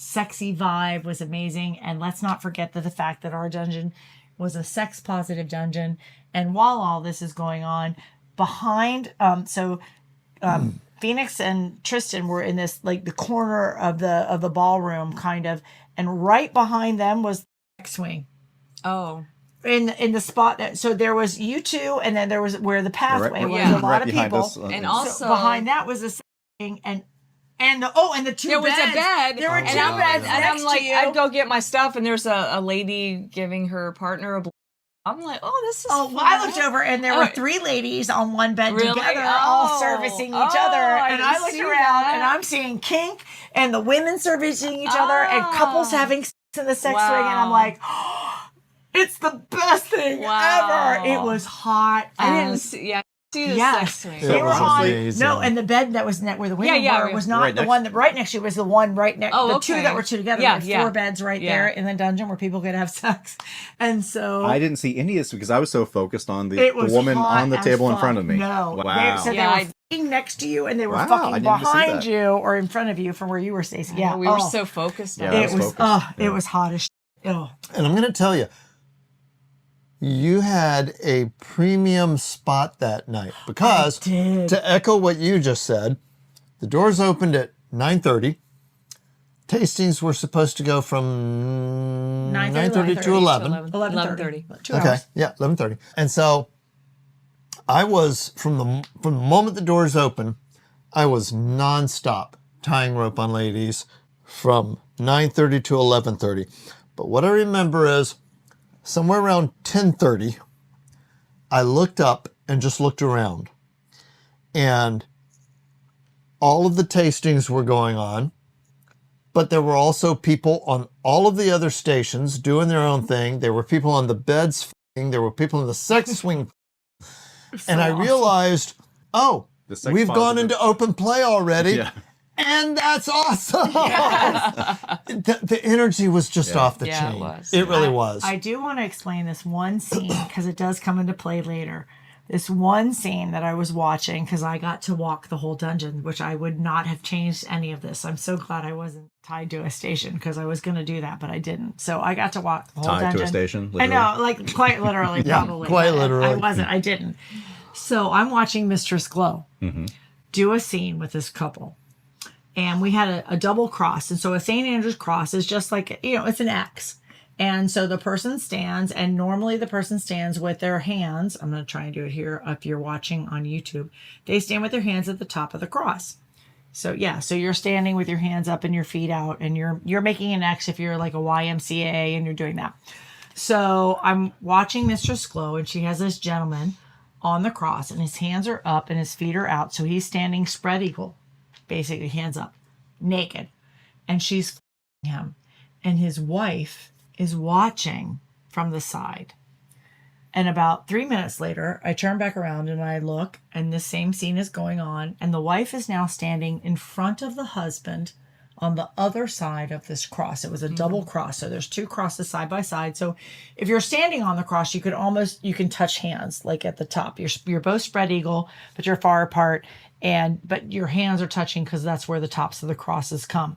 sexy vibe was amazing. And let's not forget that the fact that our dungeon was a sex positive dungeon. And while all this is going on, behind, Phoenixx and Tristan were in this, like the corner of the ballroom kind of, and right behind them was the X-Wing. Oh. In the spot that, so there was you two, and then there was where the pathway was a lot of people. Us, and also behind that was a thing, and the two there beds. was a bed. There were two beds and next I'm like, to you. I'd go get my stuff, and there's a lady giving her partner a I'm like, oh, this is fun. I looked over, and there were three ladies on one bed together, all servicing each other. And I looked around, and I'm seeing kink, and the women servicing each other, and couples having sex in the sex swing, and I'm like, oh, it's the best thing ever. It was hot. I didn't see the sex swing. They were on and the bed that was where the women were was not right the one that right next to you, was the one right next the two that were two together. There were 4 beds right there in the dungeon where people could have sex. And so I didn't see any of this because I was so focused on the woman on the table in front of me. No. Wow. They were fucking next to you, and they were fucking behind you or in front of you from where you were, Stacey. Yeah. We were so focused on it. It was hot as shit. Oh. And I'm going to tell you, you had a premium spot that night because, to echo what you just said, the doors opened at 9:30. Tastings were supposed to go from 9:30 to 11:30. 2 hours. Okay, yeah, 11:30. And so I was, from the moment the doors open, I was nonstop tying rope on ladies from 9:30 to 11:30. But what I remember is, somewhere around 10:30, I looked up and just looked around. And all of the tastings were going on, but there were also people on all of the other stations doing their own thing. There were people on the beds, there were people in the sex swing. And I realized, we've gone into open play already. Yeah. And that's awesome. Yes. The energy was just off the chain. It really was. I do want to explain this one scene because it does come into play later. This one scene that I was watching, because I got to walk the whole dungeon, which I would not have changed any of this. I'm so glad I wasn't tied to a station because I was going to do that, but I didn't. So I got to walk the whole dungeon. Tied to a station? Literally? I know, like quite literally, probably. Quite literally. I wasn't. I didn't. So I'm watching Mistress Glow do a scene with this couple. And we had a double cross. And so a St. Andrew's cross is just like, it's an X. And so the person stands, and normally the person stands with their hands. I'm going to try and do it here if you're watching on YouTube. They stand with their hands at the top of the cross. So so you're standing with your hands up and your feet out, and you're making an X if you're like a YMCA and you're doing that. So I'm watching Mistress Glow, and she has this gentleman on the cross, and his hands are up and his feet are out. So he's standing spread eagle. Basically, hands up, naked. And she's him. And his wife is watching from the side. And about 3 minutes later, I turn back around and I look, and the same scene is going on. And the wife is now standing in front of the husband on the other side of this cross. It was a double cross. So there's 2 crosses side by side. So if you're standing on the cross, you can touch hands, like at the top. You're both spread eagle, but you're far apart. But your hands are touching because that's where the tops of the crosses come.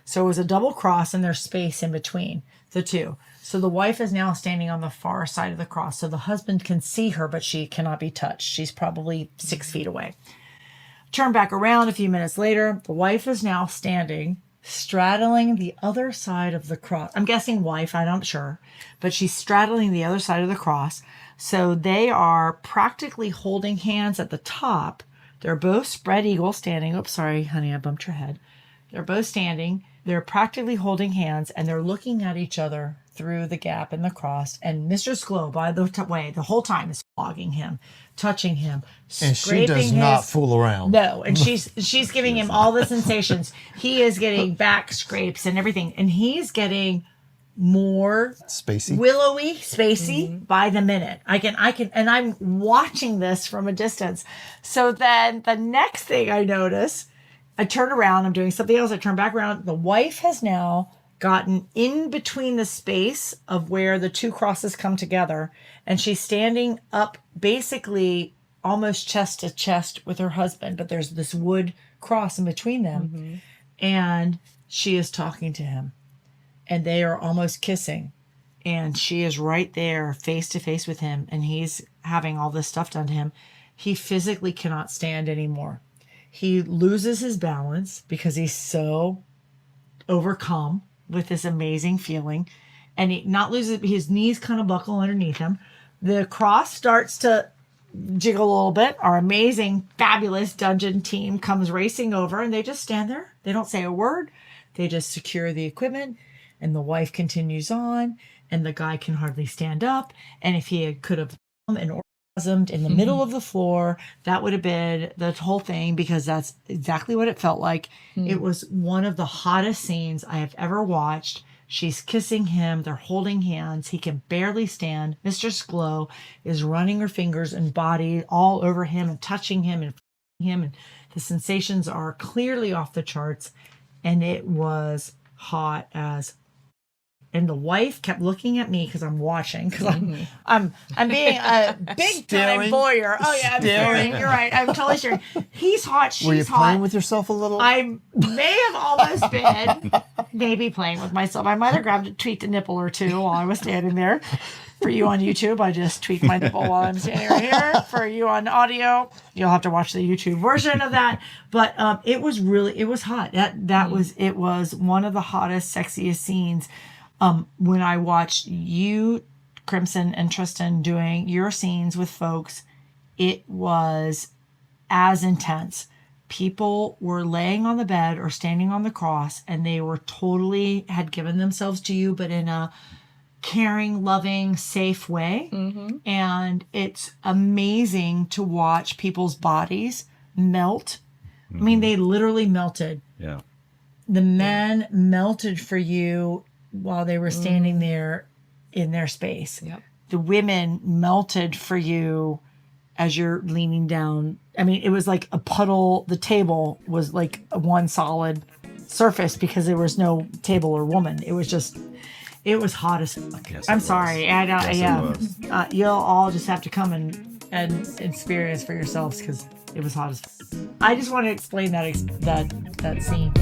So it was a double cross, and there's space in between the 2. So the wife is now standing on the far side of the cross. So the husband can see her, but she cannot be touched. She's probably 6 feet away. Turn back around a few minutes later. The wife is now standing, straddling the other side of the cross. I'm guessing wife, I'm not sure. But she's straddling the other side of the cross. So they are practically holding hands at the top. They're both spread eagle standing. Oops, sorry, honey, I bumped your head. They're both standing. They're practically holding hands, and they're looking at each other through the gap in the cross. And Mistress Glow, by the way, the whole time is flogging him, touching him, and she does not fool around. No, and she's giving him all the sensations. He is getting back scrapes and everything, and he's getting more spacey by the minute. I can, and I'm watching this from a distance. So then the next thing I notice, I turn around, I'm doing something else. I turn back around. The wife has now gotten in between the space of where the 2 crosses come together. And she's standing up basically almost chest to chest with her husband. But there's this wood cross in between them. And she is talking to him, and they are almost kissing, and she is right there face to face with him, and he's having all this stuff done to him. He physically cannot stand anymore. He loses his balance because he's so overcome with this amazing feeling, and he not loses, his knees kind of buckle underneath him. The cross starts to jiggle a little bit. Our amazing, fabulous dungeon team comes racing over, and they just stand there. They don't say a word. They just secure the equipment, and the wife continues on, and the guy can hardly stand up. And if he could have an orgasmed in the middle of the floor, that would have been the whole thing, because that's exactly what it felt like. It was one of the hottest scenes I have ever watched. She's kissing him. They're holding hands. He can barely stand. Mistress Glow is running her fingers and body all over him and touching him and him. And the sensations are clearly off the charts. And it was hot as. And the wife kept looking at me because I'm watching, because I'm being a big time voyeur. Oh yeah, I'm staring. You're right. I'm totally staring. He's hot. She's hot. Were you playing with yourself a little? I may have almost been maybe playing with myself. I might have tweaked a nipple or two while I was standing there. For you on YouTube, I just tweaked my nipple while I'm standing right here. For you on audio, you'll have to watch the YouTube version of that. But it was hot. It was one of the hottest, sexiest scenes. When I watched you, Crimson and Tristan, doing your scenes with folks, it was as intense. People were laying on the bed or standing on the cross, and they were totally had given themselves to you, but in a caring, loving, safe way. And it's amazing to watch people's bodies melt. I mean, they literally melted. Yeah. The men melted for you while they were standing there in their space. Yep. The women melted for you as you're leaning down. I mean, it was like a puddle. The table was like a one solid surface because there was no table or woman. It was hot as fuck. Yes, I'm sorry. You'll all just have to come and experience for yourselves, because it was hot as fuck. I just want to explain that scene.